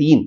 3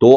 2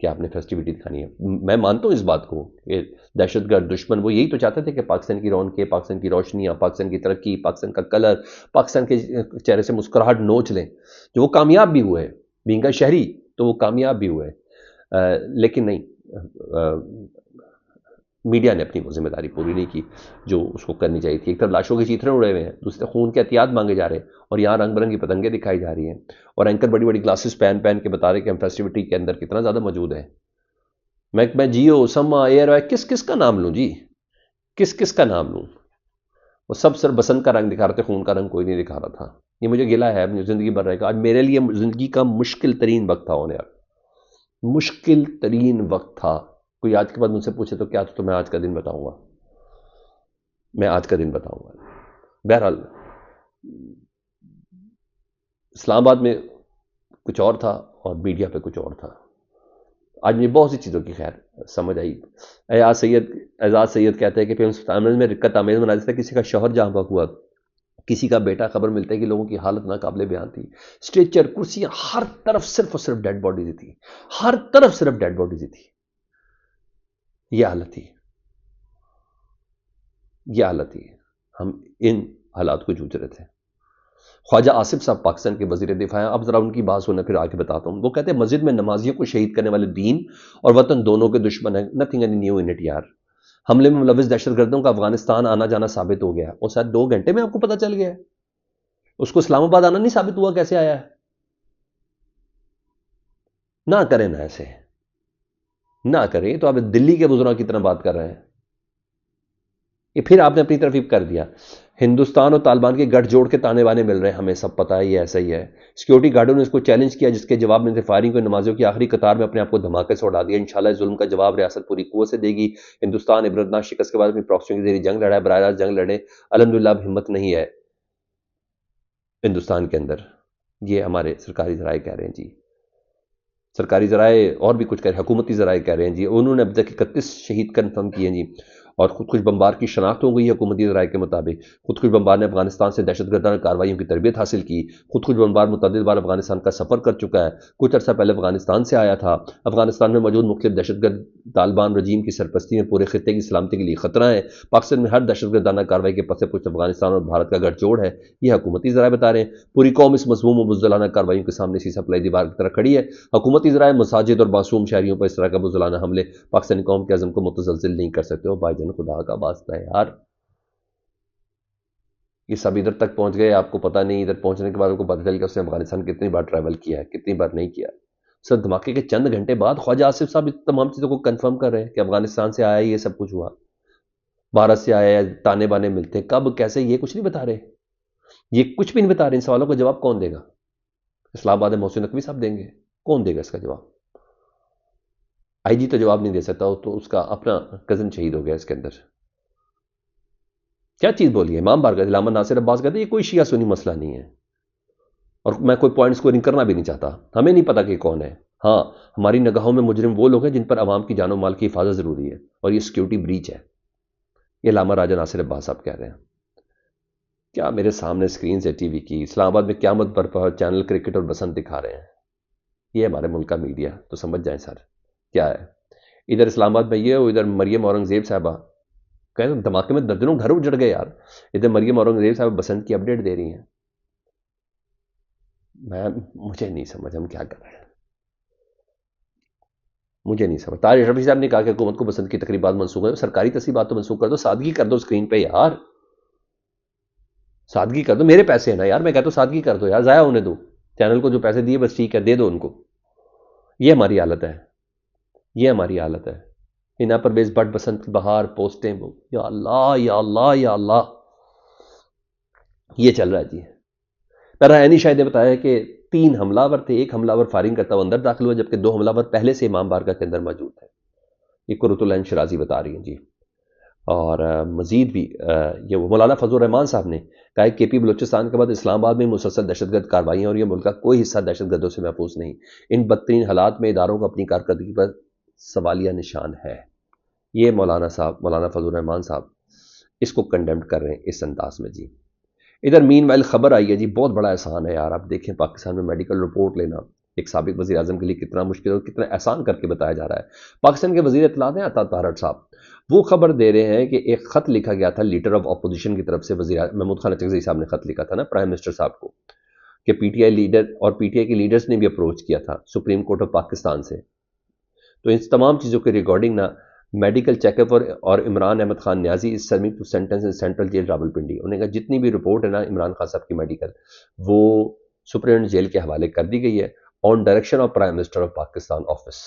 کہ آپ نے فیسٹیوٹی دکھانی ہے. میں مانتا ہوں اس بات کو کہ دہشت گرد دشمن وہ یہی تو چاہتے تھے کہ پاکستان کی رونقیں، پاکستان کی روشنیاں، پاکستان کی ترقی، پاکستان کا کلر، پاکستان کے چہرے سے مسکراہٹ نوچ لیں. جو وہ کامیاب بھی ہوئے بینگ اے شہری، تو وہ کامیاب بھی ہوئے. لیکن نہیں، میڈیا نے اپنی وہ ذمہ داری پوری نہیں کی جو اس کو کرنی چاہیے تھی. ایک طرف لاشوں کے چیترے اڑے ہوئے ہیں، دوسرے خون کے احتیاط مانگے جا رہے ہیں، اور یہاں رنگ برنگی پتنگیں دکھائی جا رہی ہیں، اور اینکر بڑی بڑی گلاسز پہن کے بتا رہے کہ ہم فیسٹیوٹی کے اندر کتنا زیادہ موجود ہیں. میں جیو، سما، ایئر وائے کس کا نام لوں جی؟ کس کا نام لوں؟ وہ سب سر بسنت کا رنگ دکھا رہے تھے، خون کا رنگ کوئی نہیں دکھا رہا تھا. یہ مجھے گلا ہے، مجھے زندگی بھر رہے گا. آج میرے لیے زندگی کا مشکل ترین وقت تھا ہونے یار، مشکل ترین وقت تھا. کوئی آج کے بعد مجھ سے پوچھے تو کیا تو میں آج کا دن بتاؤں گا، میں آج کا دن بتاؤں گا. بہرحال اسلام آباد میں کچھ اور تھا اور میڈیا پہ کچھ اور تھا. آج مجھے بہت سی چیزوں کی خیر سمجھ آئی. اعجاز سید کہتے ہیں کہ فلم میں رکت آمیز مناظر تھا. کسی کا شوہر جہاں بک ہوا، کسی کا بیٹا، خبر ملتا ہے کہ لوگوں کی حالت ناقابل بیان تھی. اسٹریچر، کرسیاں، ہر طرف صرف اور صرف ڈیڈ باڈیز تھی، ہر طرف صرف ڈیڈ باڈیز تھی. یہ حالت تھی، یہ حالت تھی. ہم ان حالات کو جوجھ رہے تھے. خواجہ آصف صاحب پاکستان کے وزیر دفاع ہیں. اب ذرا ان کی بات سنیں، پھر آگے بتاتا ہوں. وہ کہتے ہیں مسجد میں نمازیوں کو شہید کرنے والے دین اور وطن دونوں کے دشمن ہیں. Nothing any new in it یار. حملے میں ملوث دہشت گردوں کا افغانستان آنا جانا ثابت ہو گیا. اور شاید 2 گھنٹے میں آپ کو پتہ چل گیا ہے. اس کو اسلام آباد آنا نہیں ثابت ہوا کیسے آیا ہے. نہ کریں نا ایسے، نہ کریں. تو آپ دلی کے بزرگوں کی طرح بات کر رہے ہیں. یہ پھر آپ نے اپنی طرف کر دیا. ہندوستان اور طالبان کے گٹھ جوڑ کے تانے بانے مل رہے ہیں، ہمیں سب پتہ ہے یہ ایسا ہی ہے. سیکورٹی گارڈوں نے اس کو چیلنج کیا، جس کے جواب میں فائرنگ کو نمازیوں کی آخری قطار میں اپنے آپ کو دھماکے سے اڑا دیا. انشاءاللہ اس ظلم کا جواب ریاست پوری قوت سے دے گی. ہندوستان عبرتناک شکست کے بعد اپنی پراکسیوں کے ذریعے جنگ لڑا ہے، براہ راست جنگ لڑے. الحمدللہ اب ہمت نہیں ہے ہندوستان کے اندر. یہ ہمارے سرکاری ذرائع کہہ رہے ہیں جی. سرکاری ذرائع اور بھی کچھ کہہ رہے ہیں، حکومتی ذرائع کہہ رہے ہیں جی. انہوں نے اب تک 31 شہید کنفرم کیے ہیں جی. اور خودکش بمبار کی شناخت ہو گئی ہے حکومتی ذرائع کے مطابق. خودکش بمبار نے افغانستان سے دہشت گردانہ کارروائیوں کی تربیت حاصل کی. خودکش بمبار متعدد بار افغانستان کا سفر کر چکا ہے. کچھ عرصہ پہلے افغانستان سے آیا تھا. افغانستان میں موجود مختلف دہشت گرد طالبان رجیم کی سرپرستی میں پورے خطے کی سلامتی کے لیے خطرہ ہے. پاکستان میں ہر دہشت گردانہ کارروائی کے پس پشت افغانستان اور بھارت کا گٹھ جوڑ ہے. یہ حکومتی ذرائع بتا رہے ہیں. پوری قوم اس مذموم و بزدلانہ کارروائیوں کے سامنے سیسا پلائی دیوار کی طرح کھڑی ہے. حکومتی ذرائع مساجد اور معصوم شہریوں پر اس طرح کا بزدلانہ حملے پاکستانی قوم کے عزم کو متزلزل نہیں کر سکتے. ہو بھائی جان خدا کا واسطہ ہے یار. یہ سب ادھر تک پہنچ گئے، آپ کو پتہ نہیں. ادھر پہنچنے کے بعد آپ کو پتہ چل کہ اس نے افغانستان کتنی بار ٹریول کیا ہے، کتنی بار نہیں کیا. سر دھماکے کے چند گھنٹے بعد خواجہ آصف صاحب تمام چیزوں کو کنفرم کر رہے ہیں کہ افغانستان سے آیا، یہ سب کچھ ہوا، بھارت سے آیا، تانے بانے ملتے کب کیسے، یہ کچھ نہیں بتا رہے. یہ کچھ بھی نہیں بتا رہے. ان سوالوں کا جواب کون دے گا؟ اسلام آباد محسن نقوی صاحب دیں گے. کون دے گا اس کا جواب؟ آئی جی تو جواب نہیں دے سکتا، تو اس کا اپنا کزن شہید ہو گیا اس کے اندر. کیا چیز بولی ہے؟ امام بارگاہ علامہ ناصر عباس کہتے ہیں یہ کوئی شیعہ سنی مسئلہ نہیں ہے، اور میں کوئی پوائنٹ اسکورنگ کرنا بھی نہیں چاہتا. ہمیں نہیں پتا کہ کون ہے. ہاں، ہماری نگاہوں میں مجرم وہ لوگ ہیں جن پر عوام کی جان و مال کی حفاظت ضروری ہے، اور یہ سیکیورٹی بریچ ہے. یہ علامہ راجہ ناصر عباس صاحب کہہ رہے ہیں. کیا میرے سامنے اسکرین سے ٹی وی کی اسلام آباد میں قیامت برپا چینل کرکٹ اور بسنت دکھا رہے ہیں. یہ ہمارے ملک کا میڈیا. تو سمجھ جائیں سر کیا ہے. ادھر اسلام آباد میں یہ ہو، ادھر مریم اورنگزیب صاحبہ کہیں دھماکے میں درجنوں گھر اجڑ گئے یار. ادھر مریم اورنگزیب صاحب بسنت کی اپڈیٹ دے رہی ہیں. مجھے نہیں سمجھ ہم کیا کر رہے ہیں، مجھے نہیں سمجھ. طارق رفیع صاحب نے کہا کہ حکومت کو بسنت کی تقریبات منسوخ ہیں. سرکاری تصویبات تو منسوخ کر دو، سادگی کر دو اسکرین پہ یار، سادگی کر دو. میرے پیسے ہیں نا یار، میں کہتا ہوں سادگی کر دو یار، ضائع ہونے دو. چینل کو جو پیسے دیے بس ٹھیک ہے، دے دو ان کو. یہ ہماری حالت ہے، یہ ہماری حالت ہے. ہنا پرویز بٹ بسنت بہار پوسٹیں، یا اللہ یا اللہ یا اللہ، یہ چل رہا ہے جی. عینی شاہد نے بتایا کہ 3 حملہ ور تھے. ایک حملہ ور فائرنگ کرتا ہوا اندر داخل ہوا، جبکہ 2 حملہ ور پہلے سے امام بارگاہ کے اندر موجود تھے. یہ قرۃ العین شرازی بتا رہی ہیں جی. اور مزید بھی یہ مولانا فضل الرحمان صاحب نے کہا کہ کے پی بلوچستان کے بعد اسلام آباد میں مسلسل دہشت گرد کارروائیاں، اور یہ ملک کا کوئی حصہ دہشت گردوں سے محفوظ نہیں. ان بدترین حالات میں اداروں کو اپنی کارکردگی پر سوالیہ نشان ہے. یہ مولانا فضل الرحمان صاحب اس کو کنڈیمڈ کر رہے ہیں اس انداز میں جی. ادھر مین ویل خبر آئی ہے جی، بہت بڑا احسان ہے یار. آپ دیکھیں پاکستان میں میڈیکل رپورٹ لینا ایک سابق وزیر اعظم کے لیے کتنا مشکل اور کتنا احسان کر کے بتایا جا رہا ہے۔ پاکستان کے وزیر اطلاعات ہیں عطا طاہرٹ صاحب، وہ خبر دے رہے ہیں کہ ایک خط لکھا گیا تھا لیڈر آف اپوزیشن کی طرف سے، محمود خان اچکزئی صاحب نے خط لکھا تھا نا پرائم منسٹر صاحب کو، کہ پی ٹی آئی لیڈر اور پی ٹی آئی کے لیڈرز نے بھی اپروچ کیا تھا سپریم کورٹ آف پاکستان سے۔ تو ان تمام چیزوں کے ریکارڈنگ نا میڈیکل چیک اپ اور Imran Ahmad Khan Niazi is serving two sentence in central jail Rawalpindi, انہوں نے کہا جتنی بھی رپورٹ ہے نا عمران خان صاحب کی میڈیکل، وہ سپرنٹینڈنٹ جیل کے حوالے کر دی گئی ہے on direction of prime minister of Pakistan office,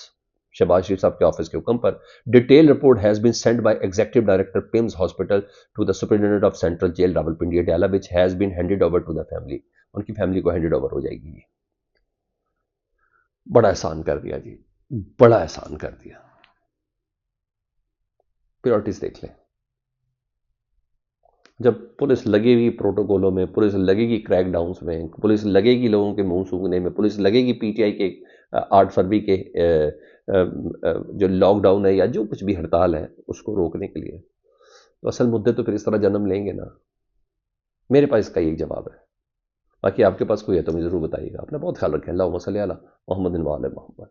Shehbaz Sharif صاحب کے آفس کے حکم پر۔ Detail report has been sent by executive director PIMS hospital to the superintendent of central jail Rawalpindi Adiala وچ has been handed over to the family, ان کی family کو handed over ہو جائے گی۔ بڑا احسان کر دیا جی، بڑا احسان کر دیا۔ پریورٹیز دیکھ لیں، جب پولیس لگے گی پروٹوکولوں میں، پولیس لگے گی کریک ڈاؤنز میں، پولیس لگے گی لوگوں کے منہ سونگھنے میں، پولیس لگے گی پی ٹی آئی کے 8 فروری کے جو لاک ڈاؤن ہے یا جو کچھ بھی ہڑتال ہے اس کو روکنے کے لیے، تو اصل مدعے تو پھر اس طرح جنم لیں گے نا۔ میرے پاس اس کا یہی جواب ہے، باقی آپ کے پاس کوئی ہے تو مجھے ضرور بتائیے گا۔ اپنا بہت خیال رکھیں، اللہم صلی علی محمد و علی محمد۔